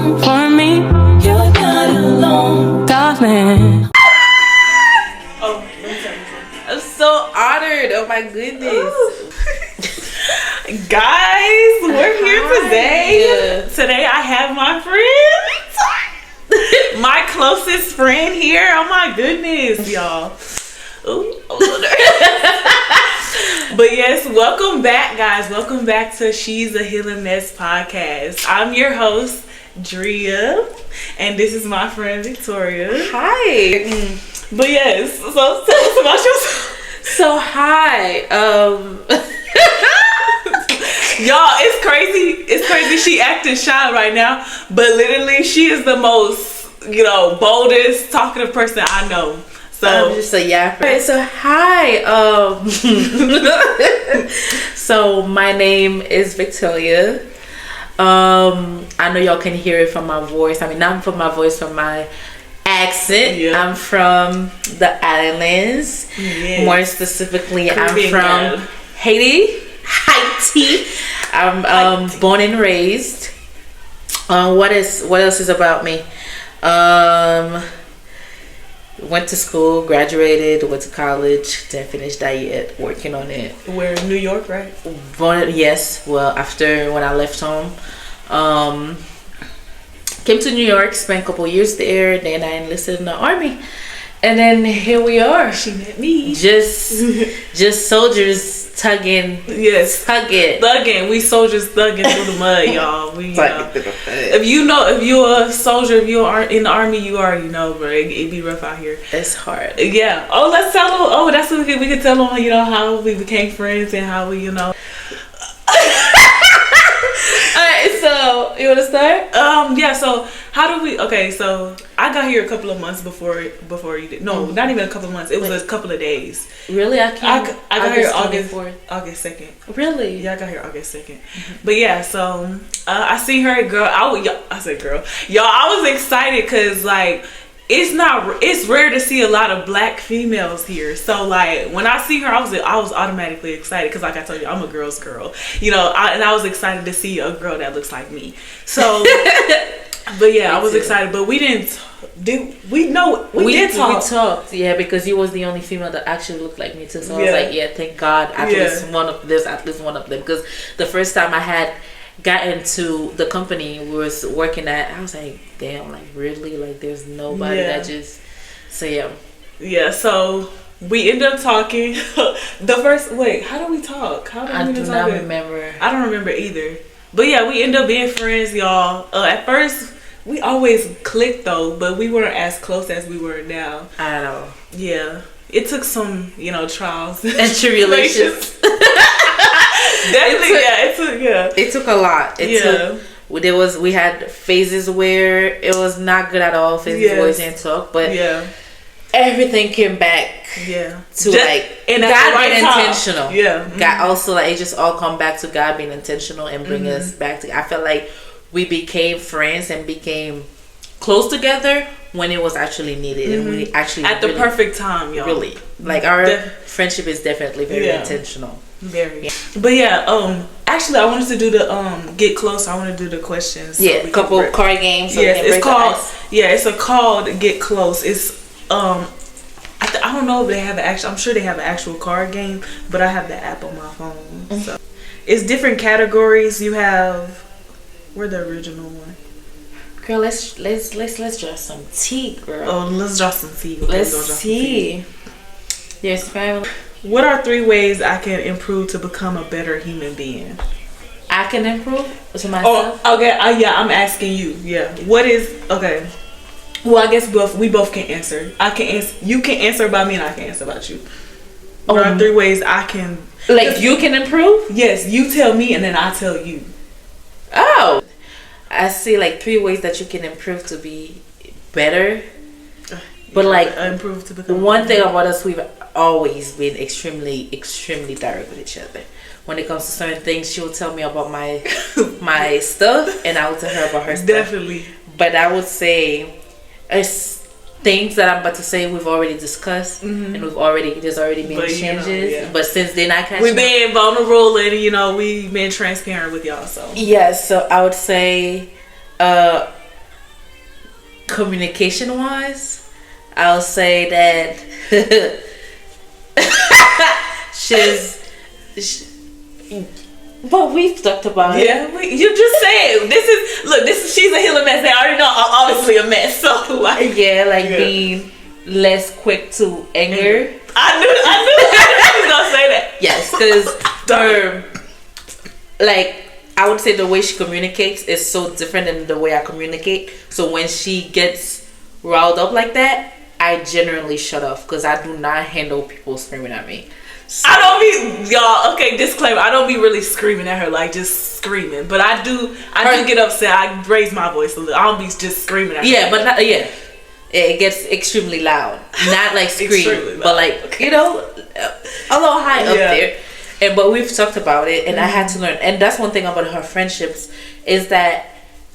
For me, you're not alone, darling. I'm so honored. Oh my goodness. Guys, we're here today. Today I have my friend, my closest friend here. Oh my goodness, y'all. Ooh, but yes, welcome back, guys. Welcome back to She's a Healing Mess podcast. I'm your host, Drea, and this is my friend Victoria. Hi. But yes, so tell us about yourself. So hi. Y'all, it's crazy. It's crazy. She acting shy right now, but literally she is the most, boldest, talkative person I know. So I'm just a yapper. Alright, so hi. So my name is Victoria. I know y'all can hear it from my voice. I mean, not from my voice, from my accent. Yeah. I'm from the islands. Yes. More specifically, Caribbean I'm from Haiti. I'm born and raised. What else is about me? Went to school, graduated, went to college, didn't finish that yet, working on it. We're in New York, right? Yes, well, after when I left home, came to New York, spent a couple years there, then I enlisted in the army, and then here we are. She met me. Just soldiers tugging. Yes, thugging. We soldiers thugging through the mud, y'all. If you're a soldier, if you are in the army, you already know, bro. It be rough out here. It's hard. Yeah. Oh, let's tell them. Oh, that's what we can tell them. How we became friends and how we, Alright, so you wanna start? Yeah, so how do we so I got here a couple of months before you did. No, not even a couple of months. It was a couple of days. Really? I got here August 2nd. Really? Yeah, I got here August 2nd. But yeah, so I seen her, girl. I said girl. Y'all, I was excited because it's rare to see a lot of black females here. So when I see her, I was automatically excited because I told you, I'm a girl's girl, and I was excited to see a girl that looks like me. So, but yeah, I was excited. But we didn't. We talked, yeah, because you was the only female that actually looked like me too. So I was like, yeah, thank God, at least one of them. Because the first time I had gotten to the company we was working at, I was like, damn, really, there's nobody that just. So yeah. So we ended up talking. How do we talk? I do not remember. I don't remember either. But yeah, we ended up being friends, y'all. At first, we always clicked though, but we weren't as close as we were now. At all. Yeah, it took some, trials and tribulations. Definitely, it took a lot. We had phases where it was not good at all. Phases where we didn't talk, but everything came back to God being intentional. God also it just all come back to God being intentional and bring us back to. I felt like we became friends and became close together when it was actually needed, and we actually at the perfect time, y'all. Really, our friendship is definitely very intentional. Very. But yeah, actually I wanted to do the get close. I want to do the questions. So a couple card games. So it's called it's called Get Close. It's I don't know if they have I'm sure they have an actual card game, but I have the app on my phone. So it's different categories. You have the original one. Girl, let's draw some tea, girl. Oh, let's draw some tea. Okay, let's see. There's family. What are 3 ways I can improve to become a better human being? I can improve to myself? Oh, okay. I'm asking you. Yeah. What is... Okay. Well, I guess we both can answer. I can answer. You can answer about me and I can answer about you. What are 3 ways I can... you can improve? Yes. You tell me and then I tell you. Oh. I see 3 ways that you can improve to be better. But improve to become one thing about us, we've always been extremely, extremely direct with each other. When it comes to certain things, she'll tell me about my stuff, and I will tell her about her stuff. Definitely. But I would say, things that I'm about to say we've already discussed, and there's already been changes. But since then, we've been vulnerable, and we've been transparent with y'all. So yes, so I would say communication wise, I'll say that but we've talked about it. Yeah, you just said she's a healer mess. They already know I'm obviously a mess. So being less quick to anger. I knew she was gonna say that. Yes, because I would say the way she communicates is so different than the way I communicate. So when she gets riled up like that, I generally shut off because I do not handle people screaming at me. So, I don't be y'all. Okay, disclaimer. I don't be really screaming at her, like just screaming. But I do get upset. I raise my voice a little. I don't be just screaming at her. Yeah, but it gets extremely loud. Not like scream, but a little high up there. But we've talked about it, and I had to learn. And that's one thing about her friendships is that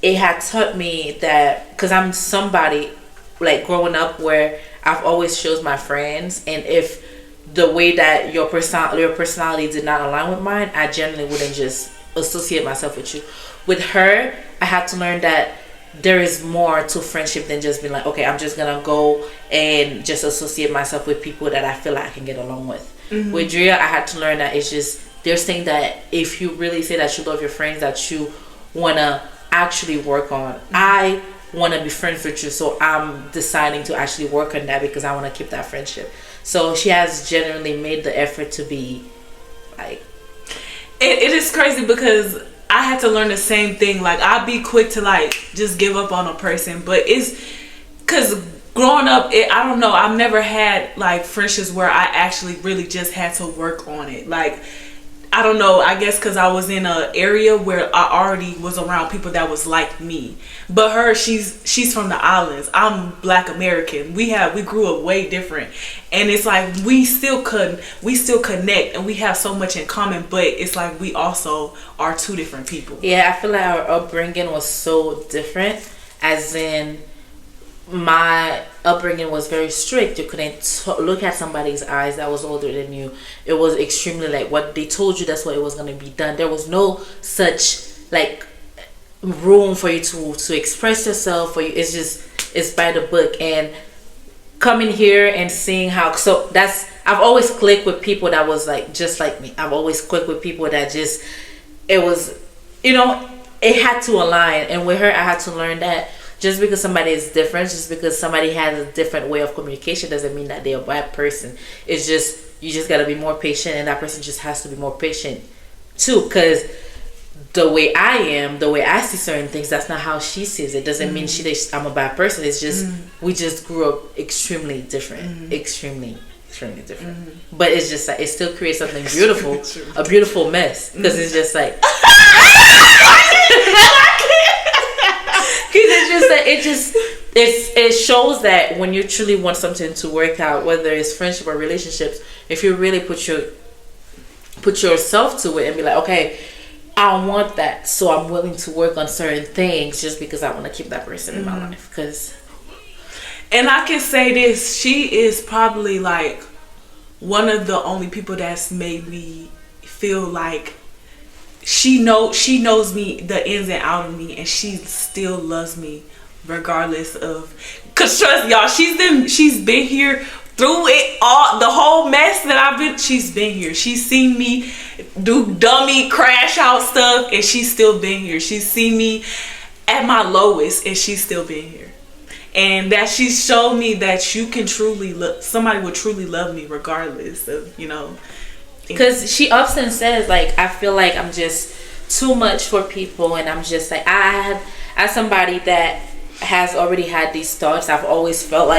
it had taught me that because I'm somebody growing up where I've always shows my friends, and if the way that your personality did not align with mine, I generally wouldn't just associate myself with you. With her, I had to learn that there is more to friendship than just being like, okay, I'm just gonna go and just associate myself with people that I feel like I can get along with. Mm-hmm. With Drea, I had to learn that it's just there's things that if you really say that you love your friends, that you wanna actually work on. Mm-hmm. I want to be friends with you, so I'm deciding to actually work on that because I want to keep that friendship. So she has generally made the effort to be it is crazy because I had to learn the same thing. I'd be quick to just give up on a person, but it's because growing up, I don't know, I've never had friendships where I actually really just had to work on it. I don't know, I guess because I was in an area where I already was around people that was like me. But her, she's from the islands. I'm Black American. We grew up way different. And it's we still connect and we have so much in common, but it's we also are two different people. Yeah, I feel like our upbringing was so different, as in my upbringing was very strict. You couldn't look at somebody's eyes that was older than you. It was extremely what they told you, that's what it was going to be done. There was no such room for you to express yourself, or it's by the book. And coming here and seeing how, so that's, I've always clicked with people that was just like me. I've always clicked with people that just, it was, it had to align. And with her, I had to learn that just because somebody is different, just because somebody has a different way of communication, doesn't mean that they're a bad person. It's just, you just got to be more patient, and that person just has to be more patient too. Because the way I see certain things, that's not how she sees it. Doesn't mean I'm a bad person. It's just we just grew up extremely different, extremely different. But it's just it still creates something beautiful, a beautiful mess, because it's just it shows that when you truly want something to work out, whether it's friendship or relationships, if you really put yourself to it and be like, okay, I want that, so I'm willing to work on certain things just because I want to keep that person in my life. And I can say this, she is probably one of the only people that's made me feel like she knows me, the ins and out of me, and she still loves me regardless of, cause trust y'all, she's been here through it all, the whole mess that I've been. She's been here. She's seen me do dummy crash out stuff, and she's still been here. She's seen me at my lowest, and she's still been here. And that she showed me that you can truly somebody will truly love me regardless of, because she often says I feel like I'm just too much for people, and I'm just as somebody that has already had these thoughts, I've always felt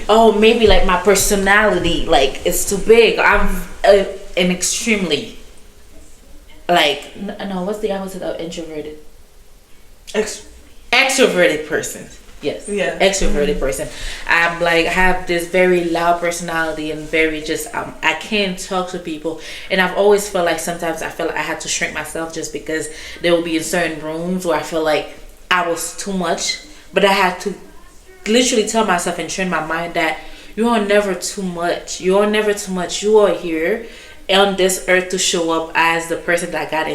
oh, maybe my personality it's too big. I'm an extremely no, what's the opposite of introverted? Extroverted person. Yes. Yeah. Extroverted person. I'm have this very loud personality and very just I can't talk to people, and I've always felt sometimes I feel I had to shrink myself just because there will be in certain rooms where I feel I was too much, but I had to literally tell myself and train my mind that you are never too much. You are never too much. You are here on this earth to show up as the person that God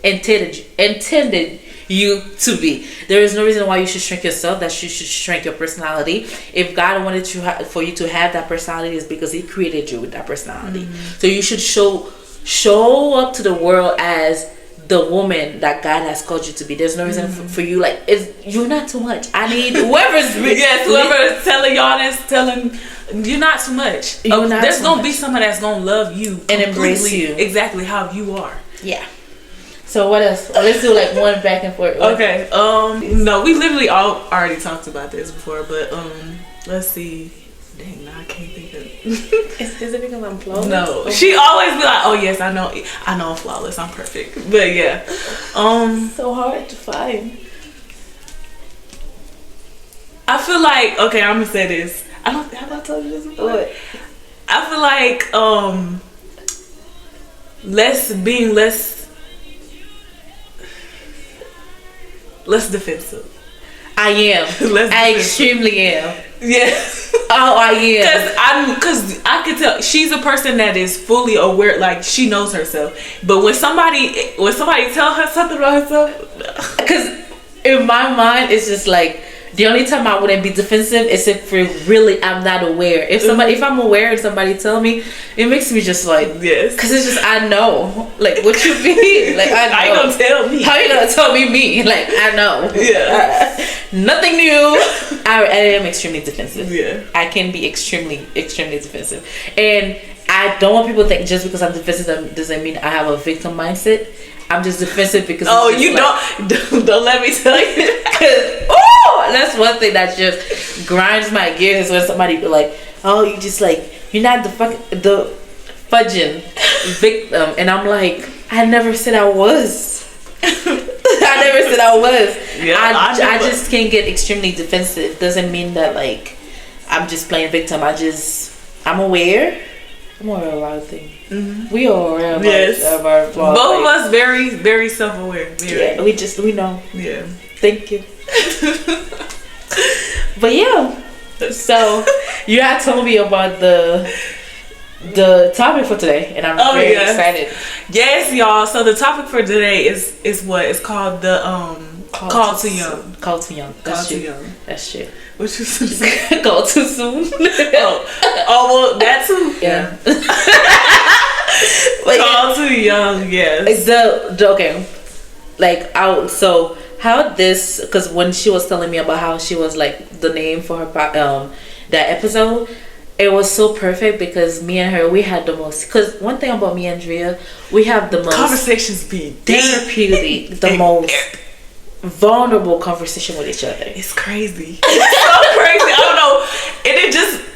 intended you to be. There is no reason why you should shrink yourself, that you should shrink your personality. If God wanted for you to have that personality, is because He created you with that personality. So you should show up to the world as the woman that God has called you to be. There's no reason for you, like, you're not too much. I need whoever's whoever's telling y'all this, telling you're not too much. There's gonna be someone that's gonna love you and embrace you exactly how you are. Yeah. So what else? Let's do like one back and forth. Okay. No, we literally all already talked about this before, but let's see. Dang, no, I can't think of it. Is it because I'm flawless? No. She always be like, oh yes, I know I'm flawless, I'm perfect. But yeah. So hard to find. I feel like, okay, I'm gonna say this. Have I told you this before? What? I feel like less defensive. I am. I extremely am. Yeah. Oh, I am. Because I could tell she's a person that is fully aware, like she knows herself. But when somebody tell her something about herself, because in my mind it's just like, the only time I wouldn't be defensive is if really I'm not aware. If I'm aware and somebody tell me, it makes me just like, yes. Because it's just, I know. Like, what you mean? Like, I know. How you gonna tell me? How you gonna tell me? Like, I know. Yeah. Nothing new. I am extremely defensive. Yeah. I can be extremely, extremely defensive. And I don't want people to think just because I'm defensive doesn't mean I have a victim mindset. I'm just defensive because you like, don't let me tell you. That's one thing that just grinds my gears when somebody be like, oh, you just like, you're not the fudging victim. And I'm like, I never said I was. I never said I was. Yeah, I just can't get extremely defensive. Doesn't mean that like I'm just playing victim. I'm aware. I'm aware of a lot of things. Mm-hmm. We are aware of our flaws. Both of us very, very self-aware. Yeah, we know. Yeah. Thank you. But yeah, so you had told me about the topic for today, and I'm very excited. Yes, y'all. So the topic for today is what it's called the call too young. Call too young. Call too young. That's shit. What you Call too soon. well, that too. Yeah. Call too young. Yes. Okay. Like so. How this, because when she was telling me about how she was like the name for her that episode, it was so perfect because me and her, we had the most, because one thing about me and Drea, we have the most conversations be therapeutic, the most vulnerable conversation with each other. It's crazy. It's so crazy. I don't know.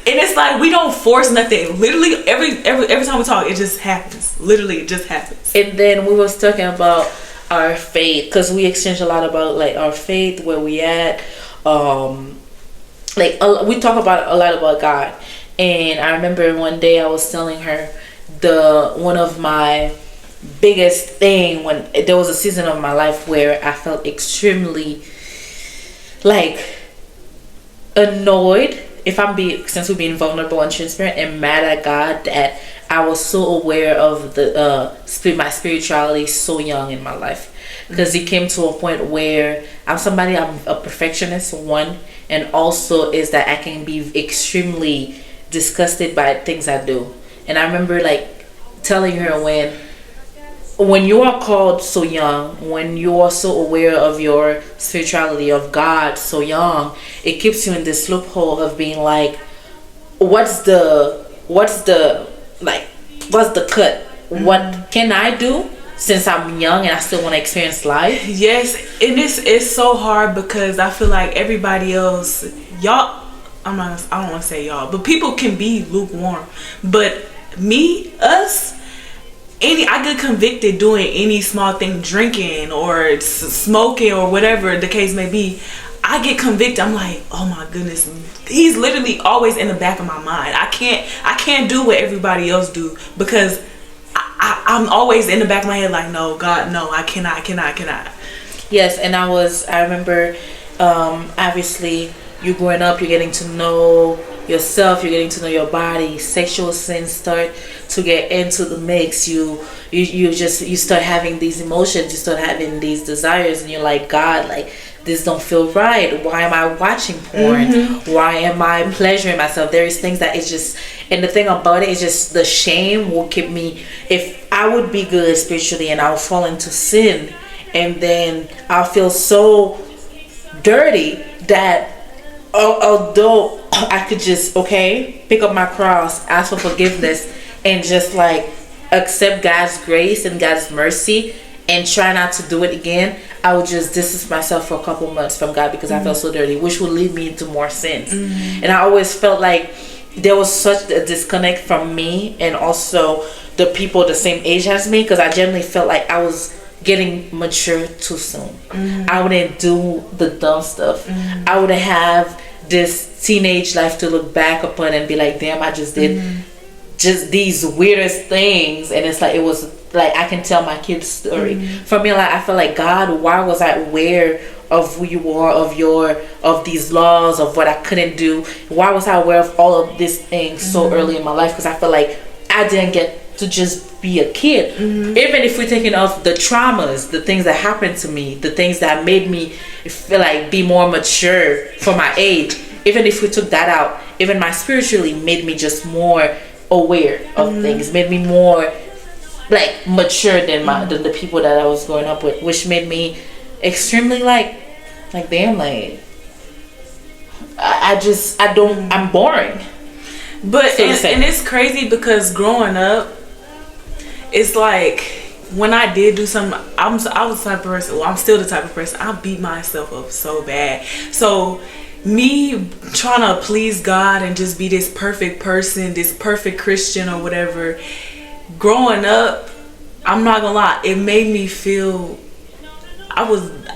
And it's like we don't force nothing. Literally every time we talk, it just happens. Literally, it just happens. And then we was talking about our faith, because we exchange a lot about like our faith, where we at, we talk about a lot about God. And I remember one day I was telling her one of my biggest thing, when there was a season of my life where I felt extremely like annoyed, since we're being vulnerable and transparent, and mad at God, that I was so aware of my spirituality so young in my life, because it came to a point where I'm a perfectionist, one, and also is that I can be extremely disgusted by things I do. And I remember like telling her, when you are called so young, when you are so aware of your spirituality, of God so young, it keeps you in this loophole of being like, what's the cut? What can I do since I'm young and I still want to experience life? Yes, and it's so hard because I feel like everybody else, y'all, I don't want to say y'all, but people can be lukewarm. But I get convicted doing any small thing, drinking or smoking or whatever the case may be. I get convicted. I'm like, oh my goodness, he's literally always in the back of my mind. I can't do what everybody else do, because I'm always in the back of my head like, no, God, no, I cannot. Yes, and I remember, obviously, you growing up, you're getting to know yourself, you're getting to know your body, sexual sins start to get into the mix. You start having these emotions, you start having these desires, and you're like, God, like, this don't feel right. Why am I watching porn? Why am I pleasuring myself? There is things that it's just, and the thing about it is just the shame will keep me. If I would be good spiritually and I'll fall into sin, and then I'll feel so dirty that although I could just pick up my cross, ask for forgiveness, and just like accept God's grace and God's mercy and try not to do it again, I would just distance myself for a couple months from God because I felt so dirty, which would lead me into more sins. And I always felt like there was such a disconnect from me and also the people the same age as me, because I generally felt like I was getting mature too soon. I wouldn't do the dumb stuff. I wouldn't have this teenage life to look back upon and be like, damn, I just did just these weirdest things. And it's like, it was like I can tell my kids' story. For me, like, I feel like, God, why was I aware of who you are, of these laws, of what I couldn't do? Why was I aware of all of these things so early in my life? Because I feel like I didn't get to just be a kid. Even if we're taking off the traumas, the things that happened to me, the things that made me feel like be more mature for my age, even if we took that out, even my spiritually made me just more aware of things, made me more like mature than than the people that I was growing up with, which made me extremely like damn, like I'm boring. But and it's crazy because growing up, it's like when I did do something, I was the type of person, well, I'm still the type of person, I beat myself up so bad. So me trying to please God and just be this perfect person, this perfect Christian or whatever, growing up, I'm not gonna lie, it made me feel I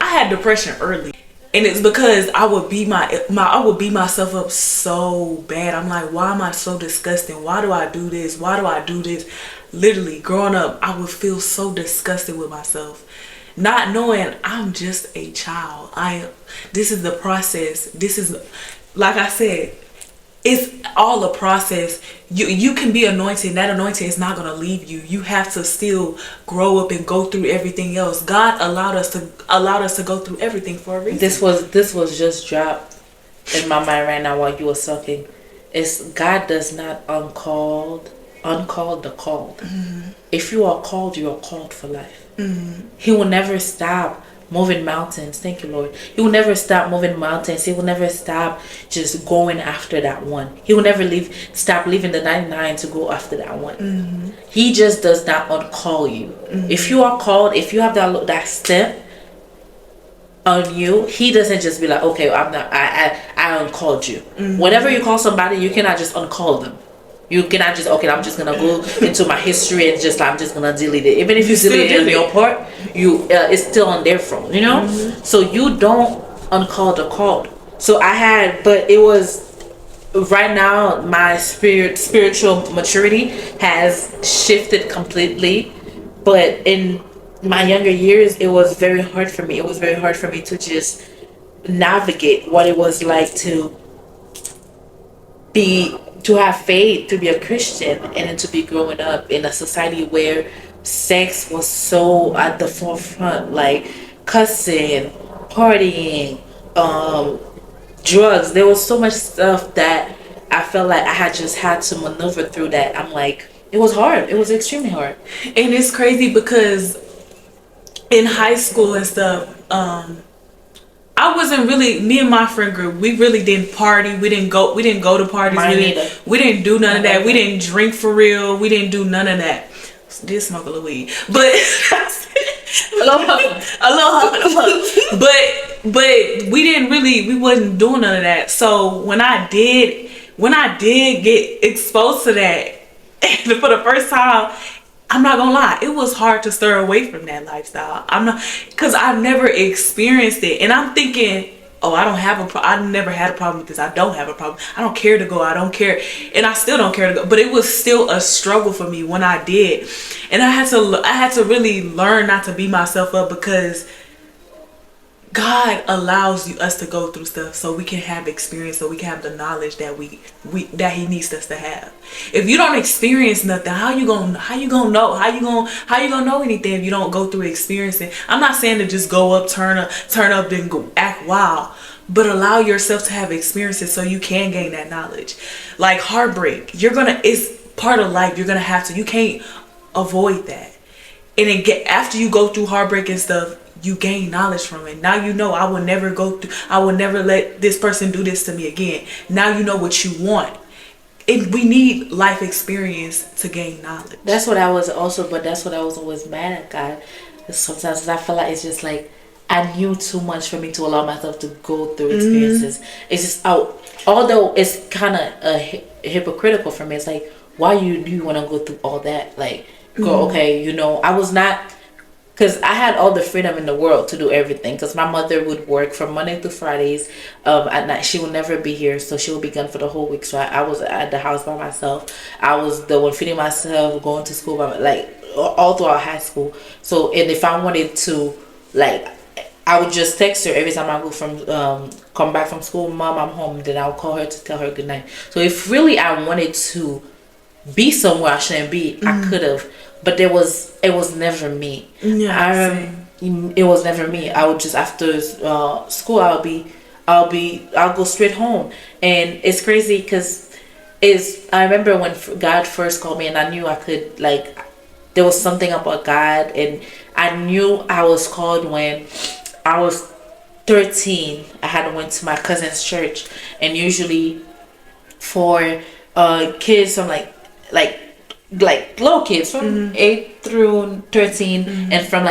had depression early. And it's because I would beat myself up so bad. I'm like, why am I so disgusting? Why do I do this? Why do I do this? Literally, growing up, I would feel so disgusted with myself, not knowing I'm just a child. This is the process. This is, like I said, it's all a process. You can be anointed. That anointing is not gonna leave you. You have to still grow up and go through everything else. God allowed us to go through everything for a reason. This was just dropped in my mind right now while you were talking. It's God does not uncall the called. If you are called, you are called for life. He will never stop moving mountains. Thank you, Lord. He will never stop moving mountains. He will never stop just going after that one. He will never stop leaving the 99 to go after that one. He just does not uncall you. If you are called, if you have that step on you, he doesn't just be like, okay, I uncalled you. Whenever you call somebody, you cannot just uncall them. You cannot just, I'm just gonna go into my history and I'm just gonna delete it. Even if you delete it on your part, it's still on their phone, you know? So you don't uncall the called. So but it was, right now, my spiritual maturity has shifted completely. But in my younger years, it was very hard for me. It was very hard for me to just navigate what it was like to have faith, to be a Christian, and then to be growing up in a society where sex was so at the forefront, like cussing, partying, drugs. There was so much stuff that I felt like I had to maneuver through that. I'm like, it was hard. It was extremely hard. And it's crazy because in high school and stuff, I wasn't really, me and my friend group, we really didn't party. We didn't go to parties. We didn't do none of that. We didn't drink for real. We didn't do none of that. Did smoke a little weed, but a little. But we wasn't doing none of that. So when I did get exposed to that for the first time, I'm not gonna lie, it was hard to stir away from that lifestyle. Because I've never experienced it, and I'm thinking, oh, I never had a problem with this. I don't have a problem. I don't care to go. I don't care, and I still don't care to go. But it was still a struggle for me when I did, and I had to really learn not to beat myself up, because God allows us to go through stuff so we can have experience, so we can have the knowledge that that He needs us to have. If you don't experience nothing, how you gonna know anything if you don't go through experiencing? I'm not saying to just go up, turn up, then go act wild, but allow yourself to have experiences so you can gain that knowledge. Like heartbreak, it's part of life. You can't avoid that. And after you go through heartbreak and stuff, you gain knowledge from it. Now you know I will never let this person do this to me again. Now you know what you want. We need life experience to gain knowledge. That's what I was always mad at God. Sometimes I feel like it's just like I knew too much for me to allow myself to go through experiences. It's just although it's kind of hypocritical for me. It's like, why do you want to go through all that? Like, okay, I was not. Because I had all the freedom in the world to do everything. Because my mother would work from Monday through Fridays. At night, she would never be here. So she would be gone for the whole week. So I was at the house by myself. I was the one feeding myself, going to school, all throughout high school. So, and if I wanted to, I would just text her every time I go come back from school. Mom, I'm home. Then I'll call her to tell her good night. So if really I wanted to be somewhere I shouldn't be, I could have. But it was never me. Yeah, it was never me. I would just after school I'll go straight home, and it's crazy because I remember when God first called me, and I knew I could there was something about God, and I knew I was called when I was 13. I had went to my cousin's church, and usually for kids from like little kids from 8 through 13, and from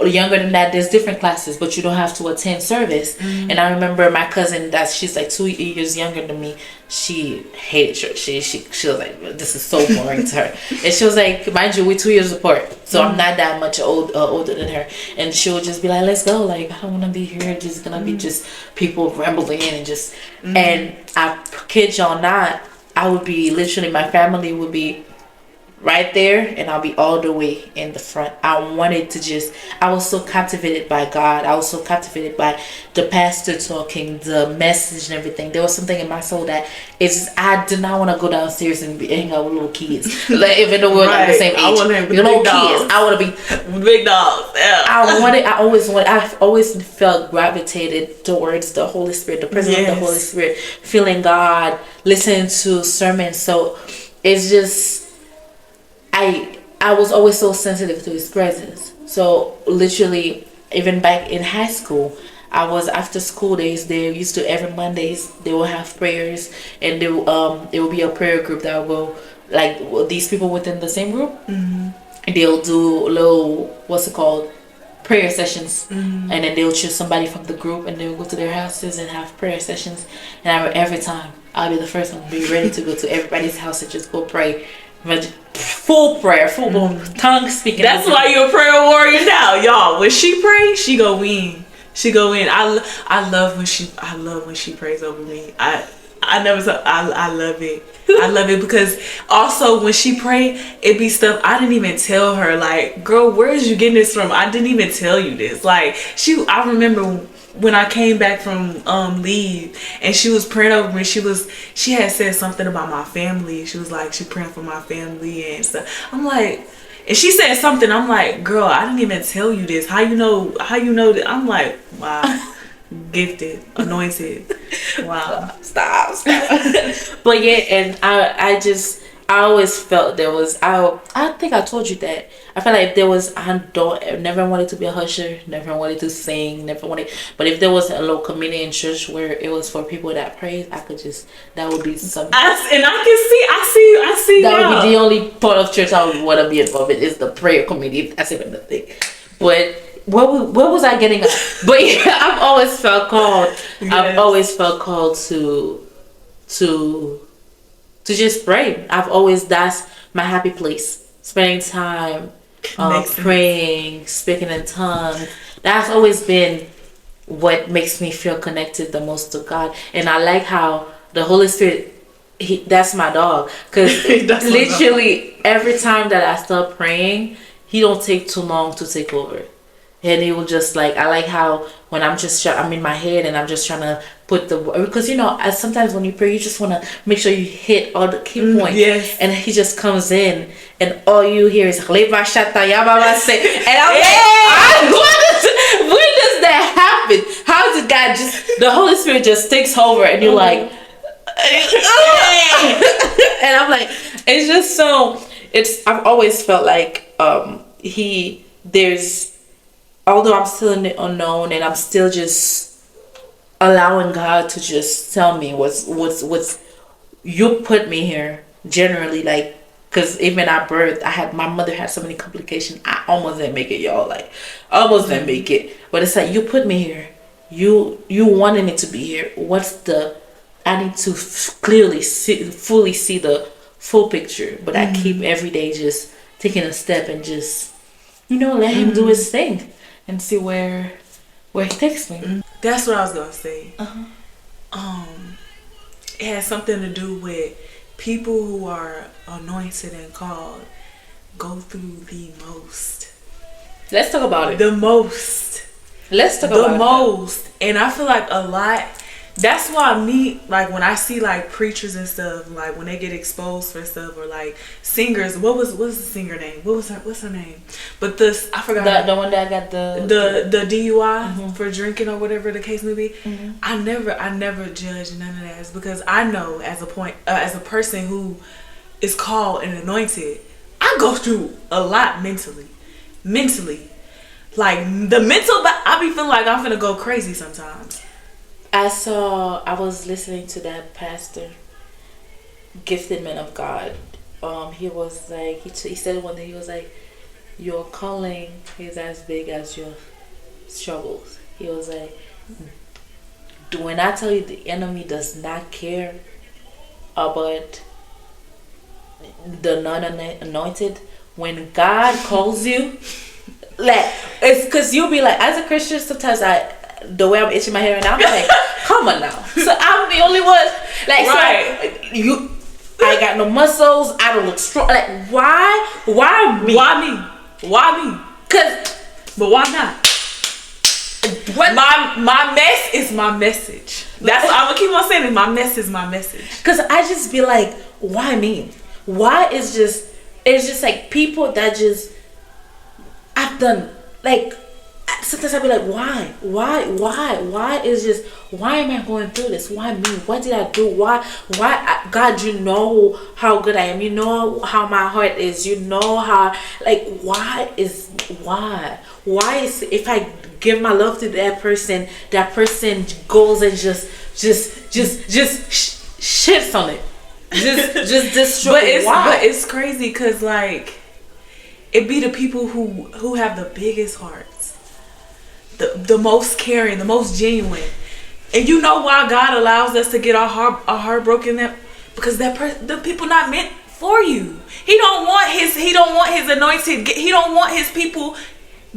younger than that, there's different classes, but you don't have to attend service. And I remember my cousin, she's 2 years younger than me, she hated church. She was like, this is so boring to her. And she was like, mind you, we're 2 years apart, so I'm not that much older than her. And she would just be like, let's go, I don't want to be here, just gonna be just people rambling and just and I kid y'all not, I would be literally, my family would be right there, and I'll be all the way in the front. I was so captivated by God. I was so captivated by the pastor talking, the message and everything. There was something in my soul that I did not want to go downstairs and hang out with little kids. Even though we're the same age. I want to have little kids. I want to be big dogs. Yeah. I've always felt gravitated towards the Holy Spirit, the presence of the Holy Spirit, feeling God, listening to sermons. So it's just, I was always so sensitive to His presence. So literally, even back in high school, I was after school days. They used to every Mondays they will have prayers, and there will be a prayer group that will these people within the same group, and they'll do little prayer sessions, and then they'll choose somebody from the group, and they'll go to their houses and have prayer sessions. And every time I'll be the first one to be ready to go to everybody's house and just go pray. Full prayer, full tongue speaking. That's why you're a prayer warrior now, y'all. When she prays, she go in. I love when she prays over me. I love it. I love it because also when she prayed, it be stuff I didn't even tell her. Like, girl, where is you getting this from? I didn't even tell you this. I remember when I came back from leave, and she was praying over me. She had said something about my family. She was like, she praying for my family and stuff. I'm like, and she said something. I'm like, girl, I didn't even tell you this. How you know that? I'm like, wow, gifted, anointed. Wow. Stop. But yeah, and I always felt there was, I think I told you that. I felt like there was, never wanted to be a usher, never wanted to sing, but if there was a little community in church where it was for people that prayed, that would be something. I see. That would be the only part of church I would want to be involved in, is the prayer community. That's even the thing. But what was I getting at? But yeah, I've always felt called. Yes. I've always felt called to just pray. That's my happy place. Spending time praying, speaking in tongues. That's always been what makes me feel connected the most to God. And I like how the Holy Spirit, that's my dog. Because literally every time that I start praying, He don't take too long to take over. and it will just like, I like how when I'm in my head and I'm just trying to put the, because sometimes when you pray you just want to make sure you hit all the key points. Yes. And he just comes in and all you hear is Leva Shata Yababa say, and I'm like, when does that happen? How does God just, the Holy Spirit just takes over and you're like, and I'm like, it's just so, I've always felt like although I'm still in the unknown and I'm still just allowing God to just tell me what's you put me here generally, like, because even at birth my mother had so many complications. I almost didn't make it, y'all, like almost didn't make it, but it's like you put me here, you wanted me to be here. I need to fully see the full picture, but I keep every day just taking a step and just let him do his thing and see where he takes me. That's what I was gonna say. It has something to do with people who are anointed and called go through the most. Let's talk about it. The most. Let's talk about the most. And I feel like a lot. That's why like when I see like preachers and stuff, like when they get exposed for stuff, or like singers. What's the singer name? What's her name? But I forgot. The one that got the DUI for drinking or whatever the case may be. I never judge none of that, because I know as a person who is called and anointed, I go through a lot mentally. Like the mental, I be feeling like I'm finna go crazy sometimes. I was listening to that pastor, gifted man of God. He was like, he said one day, he was like, your calling is as big as your struggles. He was like, when I tell you the enemy does not care about the non-anointed, when God calls you, like, it's because you'll be like, as a Christian, sometimes the way I'm itching my hair and I'm like, come on now. So I'm the only one. Like, right. So I got no muscles. I don't look strong. Like, why me? Why me? But why not? What? My mess is my message. That's what I'm gonna keep on saying it. My mess is my message. Because I just be like, why me? Why is just, it's just like people that just, I've done, like, sometimes I'll be like, why is just, why am I going through this? Why me? What did I do? Why God, you know how good I am, you know how my heart is, you know how, like, why is if I give my love to that person goes and just shits on it, just destroy. But it's crazy because, like, it be the people who have the biggest hearts, the most caring, the most genuine. And you know why God allows us to get our heart broken? Because the people not meant for you. He don't want his anointed. He don't want his people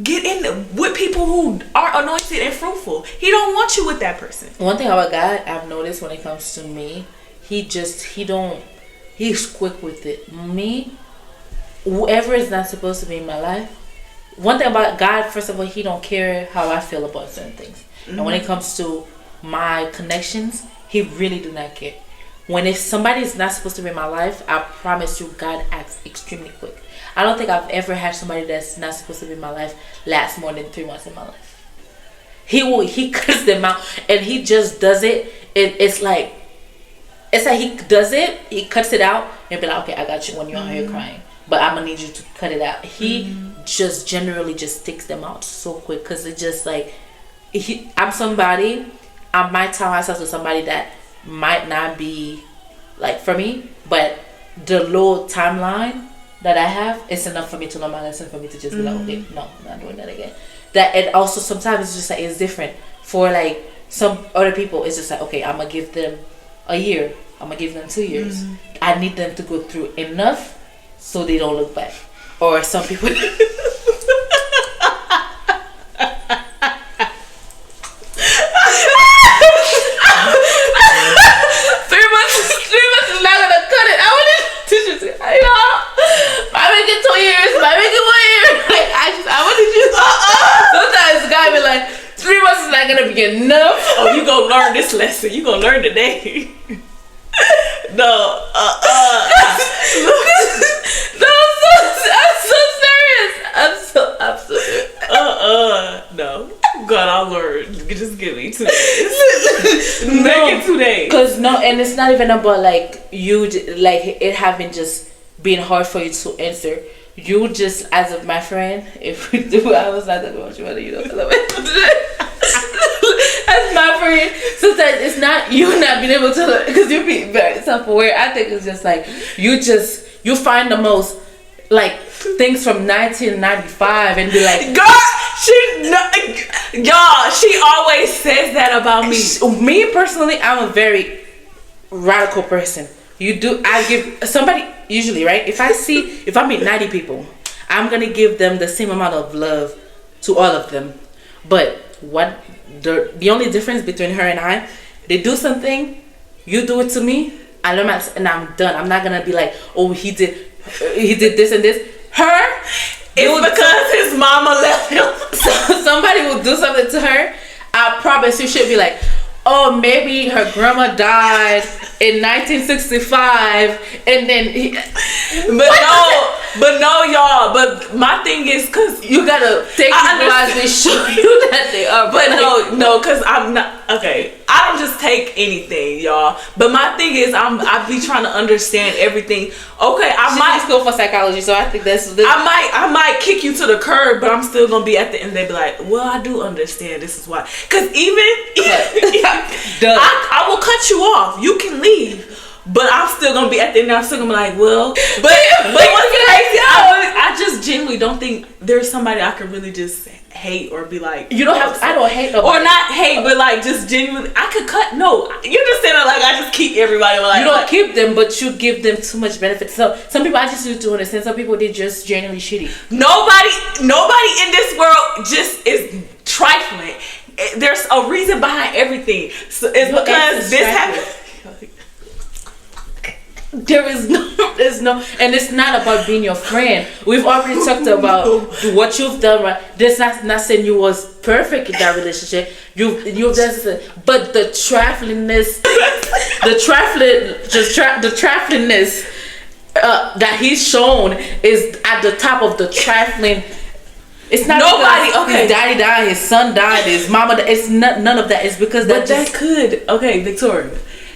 get in with people who are anointed and fruitful. He don't want you with that person. One thing about God I've noticed when it comes to me, he's quick with it. Me, whoever is not supposed to be in my life. One thing about God, first of all, he don't care how I feel about certain things. Mm-hmm. And when it comes to my connections, he really do not care. If somebody is not supposed to be in my life, I promise you, God acts extremely quick. I don't think I've ever had somebody that's not supposed to be in my life last more than 3 months in my life. He cuts them out, and he just does it. It's like he does it, he cuts it out, and be like, okay, I got you when you're out here crying, but I'm gonna need you to cut it out. He just generally just takes them out so quick, because it's just like, I'm somebody, I might tell myself to somebody that might not be like for me, but the low timeline that I have, it's enough for me to learn my lesson, for me to just be like, okay, no, I'm not doing that again. That, and also sometimes it's just like, it's different for like some other people. It's just like, okay, I'm gonna give them a year, I'm gonna give them 2 years. I need them to go through enough so they don't look back. Or some people 3 months is not gonna cut it. I want to just, might make it 2 years, might make it 1 year. Like, I want to just sometimes Oh, you gonna learn this lesson. You gonna learn today. No, I'm so serious. No. God, I'll learn. Just give me 2 days. Make it 2 days. Cause and it's not even about like you, like it having just been hard for you to answer. You just, as of my friend, if we do, I was not talking about you, you know. As my friend, sometimes it's not you not being able to, because you be very self-aware. I think it's just like you find the most like things from 1995 and be like, girl, y'all, she always says that about me. Me personally, I'm a very radical person. I give somebody, usually, right? If I meet 90 people, I'm gonna give them the same amount of love to all of them. But what the only difference between her and I, they do something, you do it to me, I learn and I'm done. I'm not gonna be like, oh, he did this and this. Her, it's because his mama left him. So somebody will do something to her. I promise you, she'll be like, oh, maybe her grandma died in 1965, and then but no, y'all. But my thing is, cause you gotta take people as they show you that they are. But no, cause I'm not okay. I don't just take anything, y'all. But my thing is, I be trying to understand everything. Okay, I might go for psychology, so I think that's. I might kick you to the curb, but I'm still gonna be at the end. They be like, well, I do understand. This is why. Cause I will cut you off. You can leave. But I'm still gonna be at the end. I'm still gonna be like, well, but what's crazy? I just genuinely don't think there's somebody I could really just hate or be like. You don't have. I don't hate nobody. Or not hate, but like just genuinely, I could cut. No, you just saying it like I just keep everybody. Like you don't keep them, but you give them too much benefit. So some people I just need to understand. Some people they just genuinely shitty. Nobody in this world just is trifling. There's a reason behind everything. So it's because this happened. There's no, and it's not about being your friend. We've already talked about what you've done. Right? This not saying you was perfect in that relationship. You've just, but the triflingness, that he's shown is at the top of the trifling. It's not nobody. Okay, his daddy died, his son died, his mama. It's not none of that. It's because that could. Okay, Victoria.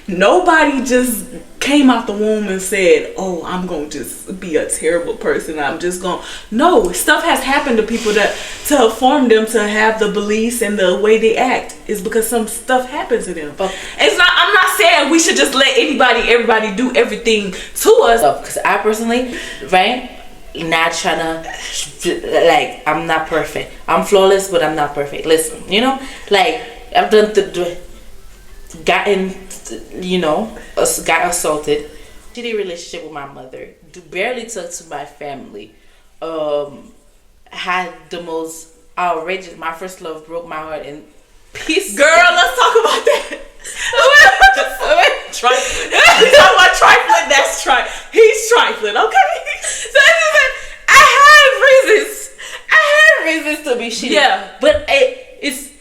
Nobody just came out the womb and said, oh, I'm going to just be a terrible person. I'm just going to... No, stuff has happened to people that to form them to have the beliefs and the way they act is because some stuff happened to them. It's not... I'm not saying we should just let everybody do everything to us. Because I personally, right, not trying to... Like, I'm not perfect. I'm flawless, but I'm not perfect. Listen, you know? Like, I've done... got assaulted. Shitty relationship with my mother. Barely talked to my family. Had the most outrageous. My first love broke my heart in pieces. Girl, let's talk about that. Trifling. You talk about trifling. That's he's trifling. Okay. So I had reasons to be shitty. Yeah, but it's.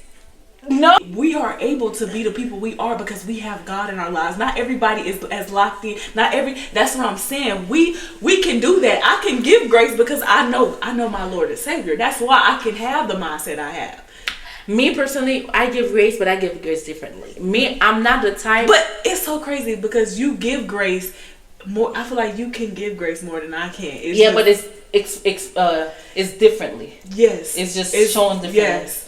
No, we are able to be the people we are because we have God in our lives. Not everybody is as locked in. That's what I'm saying. We can do that. I can give grace because I know my Lord and Savior. That's why I can have the mindset I have. Me personally, I give grace, but I give grace differently. Me, I'm not the type. But it's so crazy because you give grace more. I feel like you can give grace more than I can. But it's differently. Yes, it's shown differently. Yes.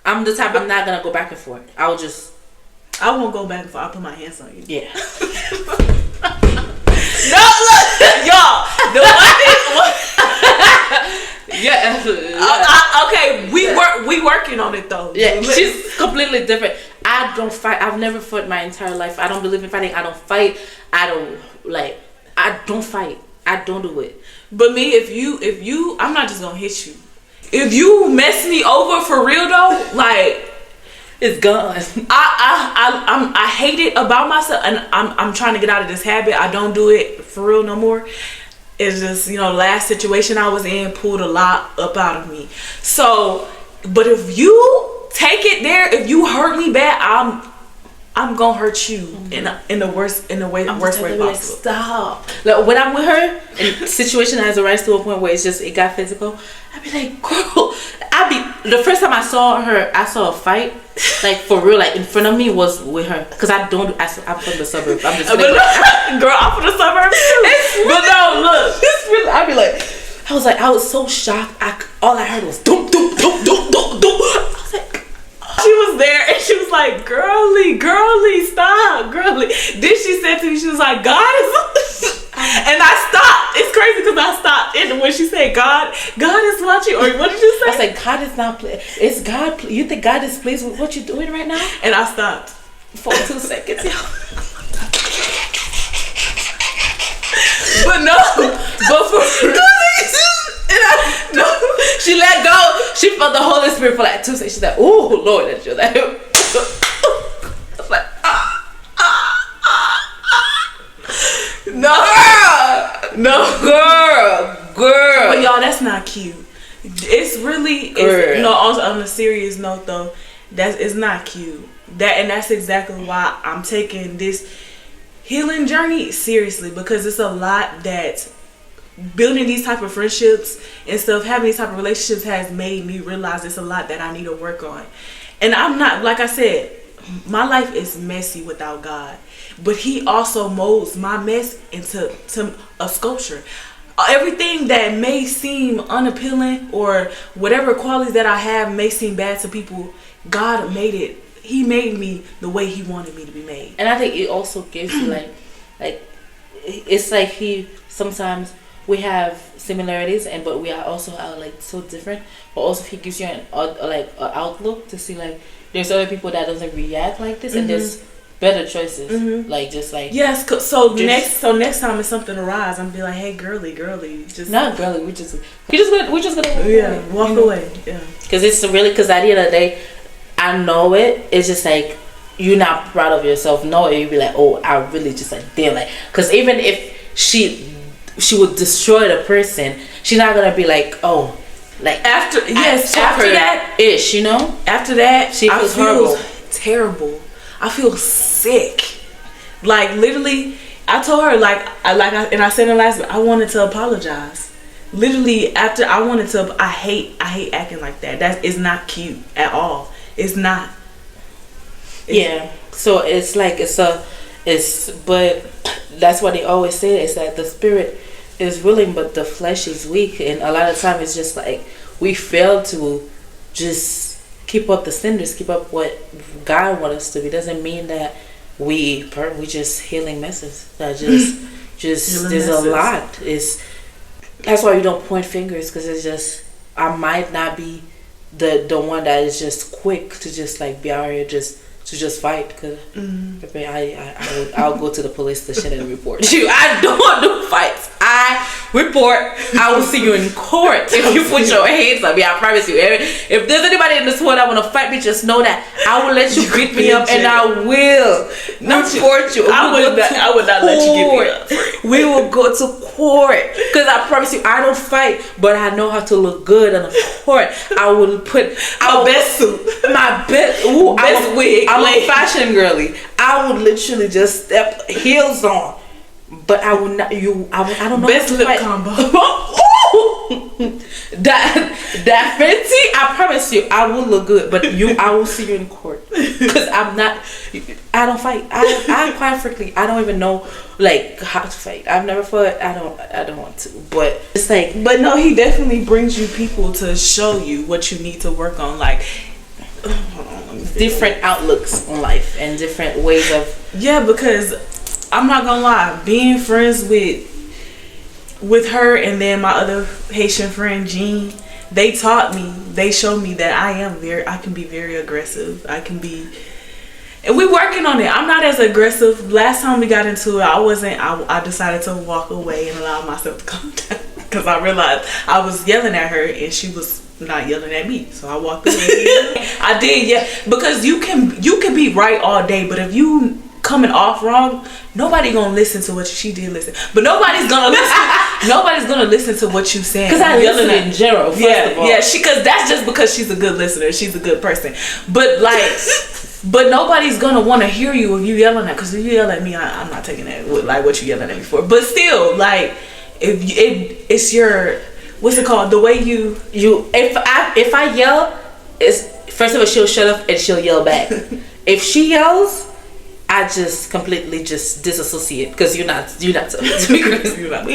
I'm the type, I'm not going to go back and forth. I won't go back and forth. I'll put my hands on you. Yeah. No, look, y'all. The one thing. Yeah. Okay, we working on it though. Yeah, she's completely different. I don't fight. I've never fought my entire life. I don't believe in fighting. I don't fight. I don't fight. I don't do it. But me, if you, I'm not just going to hit you. If you mess me over for real though, like it's gone. I hate it about myself, and I'm trying to get out of this habit. I don't do it for real no more. It's just last situation I was in pulled a lot up out of me. So, but if you take it there. If you hurt me bad, I'm gonna hurt you in the worst way possible. Like, stop. Like, when I'm with her, and situation has rise to a point where it got physical, I'd be like, girl. The first time I saw her, I saw a fight, like for real, like in front of me was with her, because I'm from the suburbs. I'm just girl, I'm from the suburbs too. But no, look, it's really. I'd be like, I was so shocked. All I heard was doom doom doom doom doom doom. I was like. She was there and she was like, girly, stop, girly. Then she said to me, she was like, God is, and I stopped. It's crazy because I stopped. And when she said God is watching, or what did you say? I was like, God is not pleased. It's God. You think God is pleased with what you're doing right now? And I stopped for 2 seconds. But for no, she let go. She felt the Holy Spirit for like 2 seconds. She's like, "Oh Lord, that's you." Like, I was like, no, girl. But y'all, that's not cute. It's really, on a serious note though, it's not cute. That's exactly why I'm taking this healing journey seriously, because it's a lot that building these type of friendships and stuff, having these type of relationships has made me realize it's a lot that I need to work on. And I'm not, like I said, my life is messy without God, but he also molds my mess into a sculpture. Everything that may seem unappealing or whatever qualities that I have may seem bad to people, God made it. He made me the way he wanted me to be made. And I think it also gives you like it's like sometimes we have similarities, but we are also like so different. But also, he gives you an outlook to see like there's other people that doesn't react like this, and there's better choices. Like just like next time if something arises, I'm gonna be like, hey, girly, just not girly. We're just gonna walk away. Yeah, because it's really at the end of the day, I know it. It's just like you're not proud of yourself. No, you'd be like, oh, I really just like damn, like, because even if she would destroy the person, she's not gonna be like, oh, like after that ish, you know. After that, she feels horrible, terrible. I feel sick. Like literally, I told her I said in last, I wanted to apologize. Literally after I wanted to, I hate acting like that. That is not cute at all. It's not. So it's like but that's what they always say, is that the spirit is willing but the flesh is weak, and a lot of time it's just like we fail to just keep up the standards, keep up what God wants us to be. Doesn't mean that we just healing messes. That just there's a lot. That's why you don't point fingers, because it's just I might not be the one that is just quick to just like be out here to just fight, because I'll go to the police station and report you. I don't do fights. I report. I will see you in court if you put your hands on me. I promise you. If there's anybody in this world that want to fight me, just know that I will let you beat me up, and I will report you. I would not let you get me up. We will go to court, because I promise you, I don't fight, but I know how to look good on the court. I will put my best suit, my best wig. I'm a fashion girly. I would literally just step heels on, but I would not. I don't know. Best lip combo. that fancy. I promise you, I will look good, but I will see you in court, because I'm not. I don't fight. I quite frankly, I don't even know like how to fight. I've never fought. I don't want to. But it's like. But no, he definitely brings you people to show you what you need to work on. Like. Different outlooks on life and different ways of because I'm not gonna lie, being friends with her and then my other Haitian friend Jean, they showed me that I can be very aggressive. And we're working on it. I'm not as aggressive. Last time we got into it, I decided to walk away and allow myself to calm down, because I realized I was yelling at her and she was not yelling at me, so I walked away. I did, because you can be right all day, but if you coming off wrong, nobody gonna listen to what she did listen, but nobody's gonna listen. Nobody's gonna listen to what you saying. Because I listen in general. First of all. Yeah. Because that's just because she's a good listener. She's a good person. But like, but nobody's gonna want to hear you if you yelling at. Because if you yell at me, I'm not taking that like what you yelling at me for. But still, like, if it's your, what's it called? The way you if I yell, it's first of all she'll shut up and she'll yell back. If she yells, I just completely just disassociate because you're not talking to me. You're not.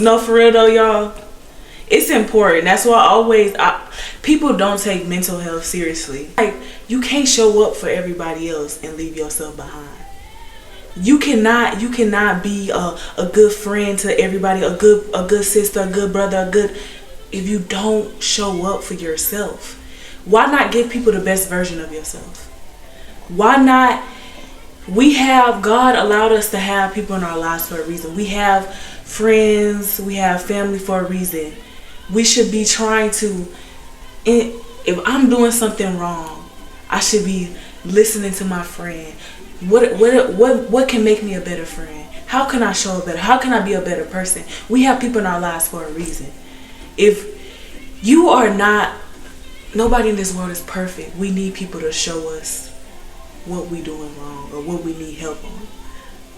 No, for real though, y'all. It's important. That's why people don't take mental health seriously. Like, you can't show up for everybody else and leave yourself behind. You cannot be a good friend to everybody, a good sister, a good brother, if you don't show up for yourself. Why not give people the best version of yourself? Why not? God allowed us to have people in our lives for a reason. We have friends, we have family for a reason. We should be trying to, if I'm doing something wrong, I should be listening to my friend. What can make me a better friend? How can I show up better? How can I be a better person? We have people in our lives for a reason. If you are not, nobody in this world is perfect. We need people to show us what we doing wrong or what we need help on.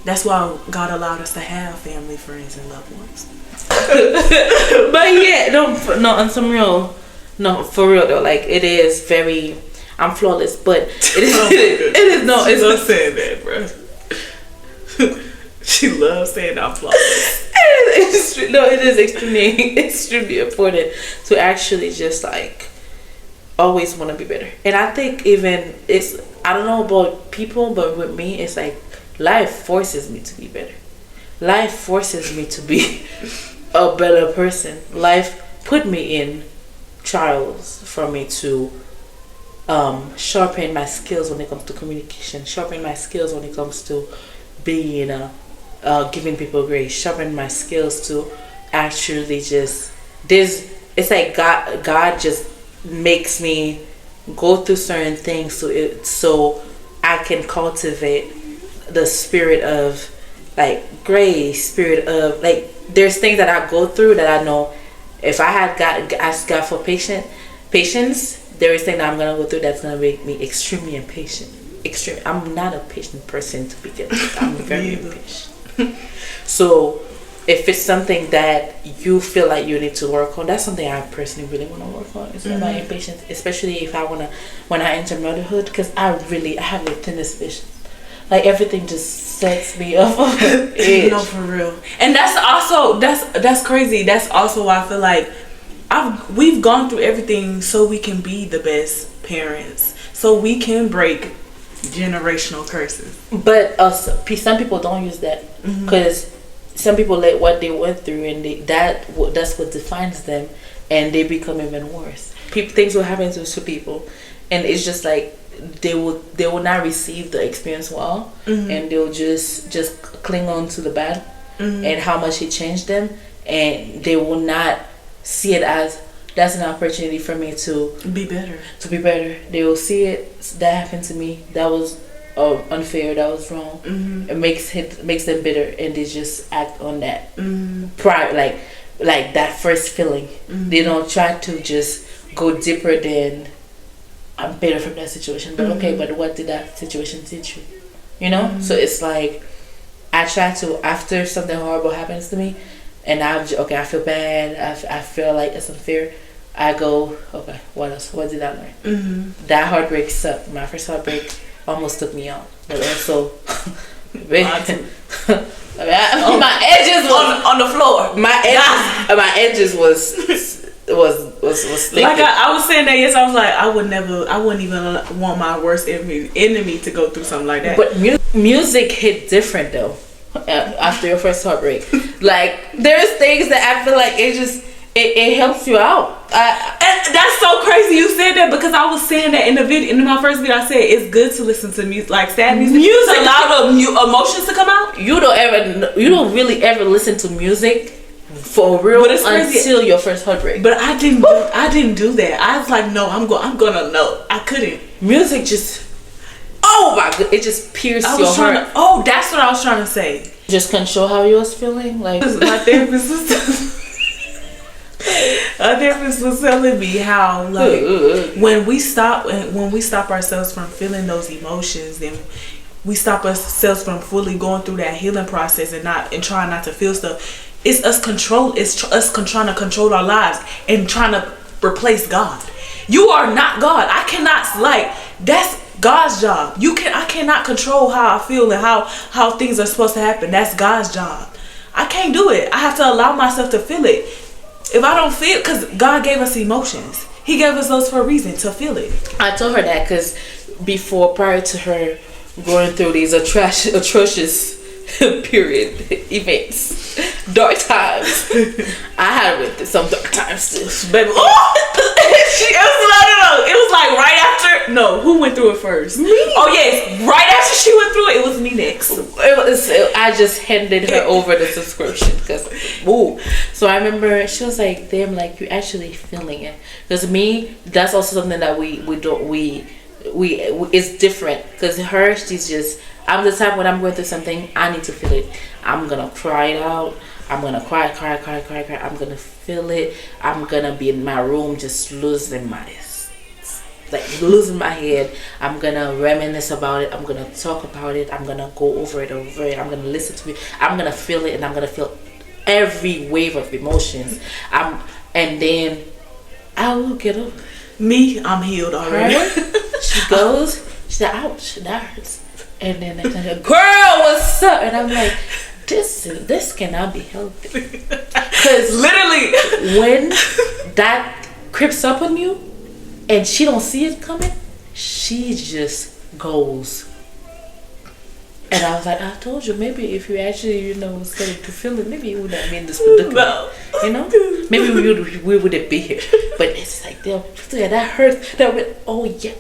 That's why God allowed us to have family, friends, and loved ones. But yeah, no, on some real, no, for real though, like it is very, I'm flawless, but it is, it is no, she it's loves saying that, bro. She loves saying I'm flawless. It is extremely important to actually just like always want to be better. And I think even I don't know about people, but with me, it's like life forces me to be better. Life forces me to be a better person. Life put me in trials for me to sharpen my skills when it comes to communication, sharpen my skills when it comes to being giving people grace, sharpen my skills to actually just it's like God just makes me go through certain things so I can cultivate the spirit of like grace, spirit of like there's things that I go through that I know if I had asked God for patience, there is things that I'm gonna go through that's gonna make me extremely impatient. I'm not a patient person to begin with. I'm very impatient. So if it's something that you feel like you need to work on, that's something I personally really want to work on. It's about impatience, especially if when I enter motherhood, because I have the thinnest vision. Like everything just sets me up. No, for real. And that's crazy. That's also why I feel like we've gone through everything so we can be the best parents, so we can break generational curses. But some people don't use that because some people let what they went through and that's what defines them, and they become even worse. Things will happen to people, and it's just like they will not receive the experience well, and they'll just cling on to the bad and how much it changed them, and they will not see it as that's an opportunity for me to be better. They will see it, that happened to me, that was unfair, that was wrong. It makes them bitter, and they just act on that pride, like that first feeling. They don't try to just go deeper than I'm better from that situation, but okay, but what did that situation teach you? You know? So it's like I try to, after something horrible happens to me and I feel bad, I feel like it's unfair, I go, okay, what else? What did I learn? That heartbreak sucked. My first heartbreak almost took me out, but also my edges was on the floor. My edges was thinking. Like I was saying that, yes, I was like, I wouldn't even want my worst enemy to go through something like that. But music hit different though after your first heartbreak. Like there's things that I feel like it helps you out. And that's so crazy you said that, because I was saying that in my first video. I said it's good to listen to music, like sad music to allow the emotions to come out. You don't really ever listen to music for real until your first heartbreak. But I didn't do that. I was like, no, I'm gonna know. I couldn't. Music just oh my god, it just pierced your heart. That's what I was trying to say. Just control how you was feeling. Like my therapist was telling me how like when we stop ourselves from feeling those emotions, then we stop ourselves from fully going through that healing process and trying not to feel stuff. It's us trying to control our lives and trying to replace God. You are not God. I cannot, like, that's God's job. I cannot control how I feel and how things are supposed to happen. That's God's job. I can't do it. I have to allow myself to feel it. If I don't feel, because God gave us emotions. He gave us those for a reason, to feel it. I told her that because prior to her going through these atrocious period events, dark times, I had went through some dark times too, baby. It was like right after. No, who went through it first? Me. Oh yes, right after she went through it, it was me next. I just handed her over the subscription because, so I remember she was like, "Damn, like you actually feeling it." Because me, that's also something that we it's different. Because she's just. I'm the type when I'm going through something, I need to feel it. I'm gonna cry it out. I'm gonna cry. I'm gonna feel it. I'm gonna be in my room just losing my head. I'm gonna reminisce about it. I'm gonna talk about it. I'm gonna go over it. I'm gonna listen to it. I'm gonna feel it, and I'm gonna feel every wave of emotions. And then I will get up. Me, I'm healed already. She goes. She said, "Ouch, that hurts." And then they said, "Girl, what's up?" And I'm like, this cannot be healthy. Because literally, when that creeps up on you, and she don't see it coming, she just goes. And I was like, I told you, maybe if you actually, started to feel it, maybe you wouldn't have been in this predicament. No. Maybe we wouldn't be here. But it's like, damn, that hurts. That went, oh yeah.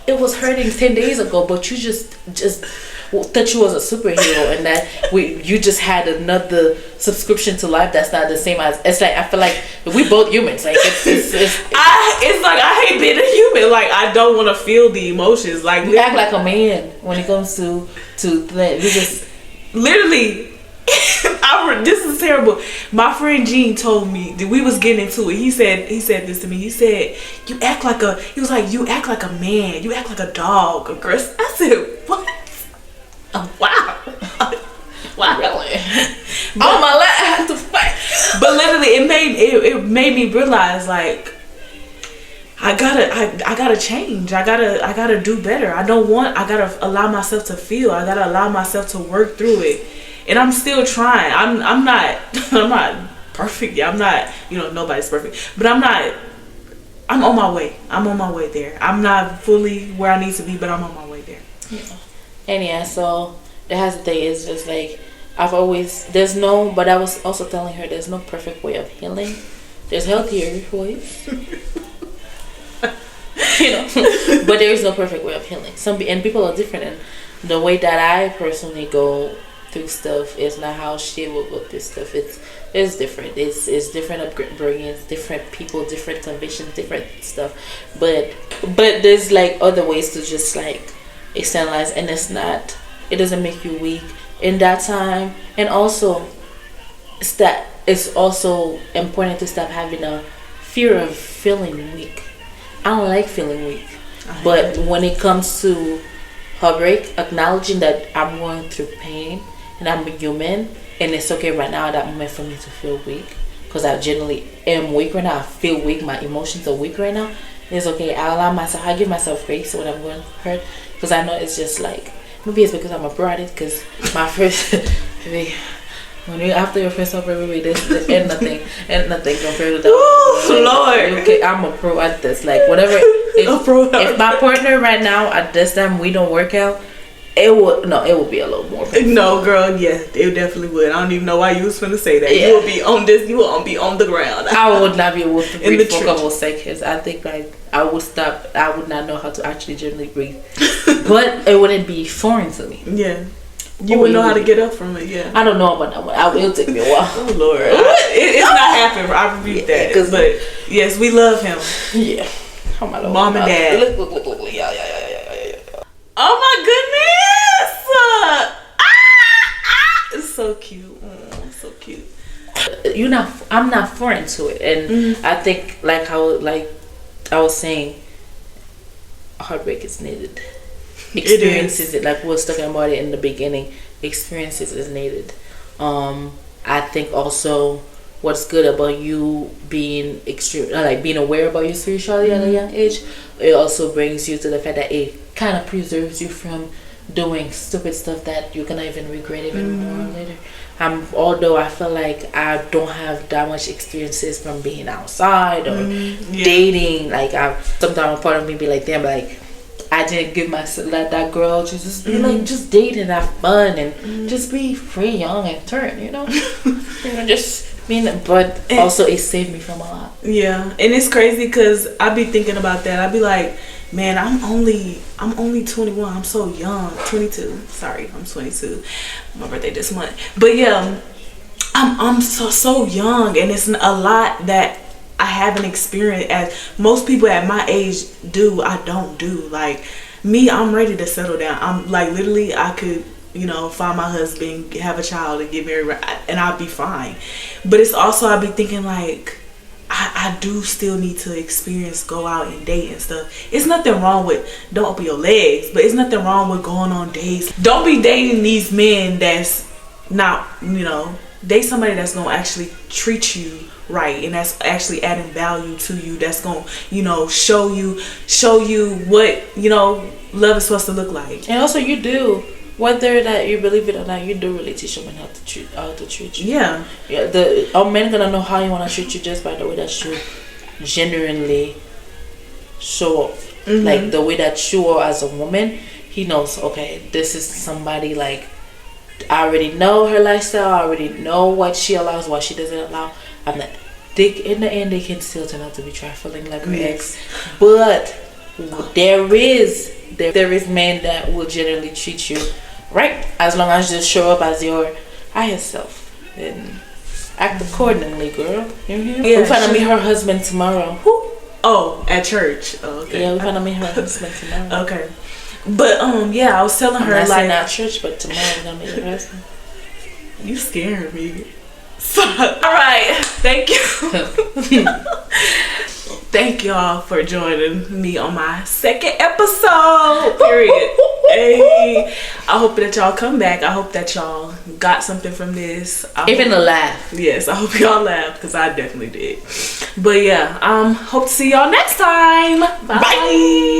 It was hurting 10 days ago, but you just thought you was a superhero, and that you just had another subscription to life that's not the same as. It's like I feel like we both humans. Like it's like I hate being a human. Like I don't want to feel the emotions. Like you act like a man when it comes to that. You just literally. This is terrible. My friend Gene told me that we was getting into it. He said this to me. He said, you act like a man. You act like a dog, aggressive. I said, what? Wow. Really? Oh my leg, I have to fight. But literally, it made me realize, like, I gotta change. I gotta do better. I gotta allow myself to feel. I gotta allow myself to work through it. And I'm still trying. I'm not perfect. I'm not, nobody's perfect. But I'm on my way. I'm on my way there. I'm not fully where I need to be, but I'm on my way there. Yeah. And yeah, so the thing is just like, but I was also telling her there's no perfect way of healing. There's healthier ways. But there is no perfect way of healing. And people are different, and the way that I personally go through stuff is not how she will go through stuff. It's different. It's different upbringings, different people, different convictions, different stuff. But there's like other ways to just like externalize, and it doesn't make you weak in that time. And also it's also important to stop having a fear of feeling weak. I don't like feeling weak. But when it comes to heartbreak, acknowledging that I'm going through pain and I'm a human, and it's okay right now at that moment for me to feel weak, because I generally am weak right now. I feel weak. My emotions are weak right now. It's okay. I give myself grace when I'm going hurt, because I know it's just like, maybe it's because I'm a product, because my first after your first heartbreak, this ain't nothing compared to that. Ooh, Lord. Okay, I'm a pro at this. Like whatever. If my partner right now at this time we don't work out, it would be a little more painful. No, girl, yeah, it definitely would. I don't even know why you was finna say that. Yeah. You will be on this. You will be on the ground. I would not be able to breathe for a couple of seconds. I think like I would stop. I would not know how to actually generally breathe. But it wouldn't be foreign to me. Yeah. You wouldn't know how to get up from it, yeah. I don't know about that one. It'll take me a while. Oh, Lord. It's not happening. I rebuke that. But, yes, we love him. Yeah. Oh, my Lord. Mom and Dad. Look. Yeah. Oh my goodness! It's so cute. Oh, so cute. I'm not foreign to it, and I think like I was saying, heartbreak is needed. Experiences it, like we was talking about it in the beginning. Experiences is needed. I think also what's good about you being being aware about your spirituality at a young age, it also brings you to the fact that it kind of preserves you from doing stupid stuff that you're gonna even regret even more later. Although I feel like I don't have that much experiences from being outside or dating. Like sometimes a part of me be like, damn, like I didn't give myself that girl just be like, just date and have fun and just be free, young, and turn, just but also it saved me from a lot. Yeah, and it's crazy because I be thinking about that. I be like, man, I'm only 21. I'm so young. 22. Sorry, I'm 22. My birthday this month. But yeah, I'm so young, and it's a lot that I haven't experienced as most people at my age do. I don't do. Like me, I'm ready to settle down. I'm like literally I could, find my husband, have a child, and get married, and I'll be fine. But it's also I be thinking like I do still need to experience, go out and date and stuff. It's nothing wrong with, don't open your legs, but it's nothing wrong with going on dates. Don't be dating these men that's not, date somebody that's gonna actually treat you right and that's actually adding value to you, that's gonna, show you what, love is supposed to look like. And also you do, whether that you believe it or not, you do really teach them how to treat you. Yeah. Our men gonna know how you wanna treat you just by the way that you genuinely show up. Like the way that you are as a woman, he knows, okay, this is somebody like I already know her lifestyle, I already know what she allows, what she doesn't allow. I'm not in the end they can still turn out to be trifling like her ex. But there is men that will generally treat you right, as long as you just show up as your higher self and act accordingly, girl. Yeah, we're trying to meet her husband tomorrow. Oh, at church. Oh, okay. Yeah, we're trying to meet her husband tomorrow. Okay. But I was telling her, like, not church, but tomorrow we're gonna meet her husband. You scaring me. All right, thank you. Thank y'all for joining me on my second episode. Period. Hey, I hope that y'all come back. I hope that y'all got something from this. Even a laugh. Yes, I hope y'all laughed because I definitely did. But yeah, hope to see y'all next time. Bye. Bye.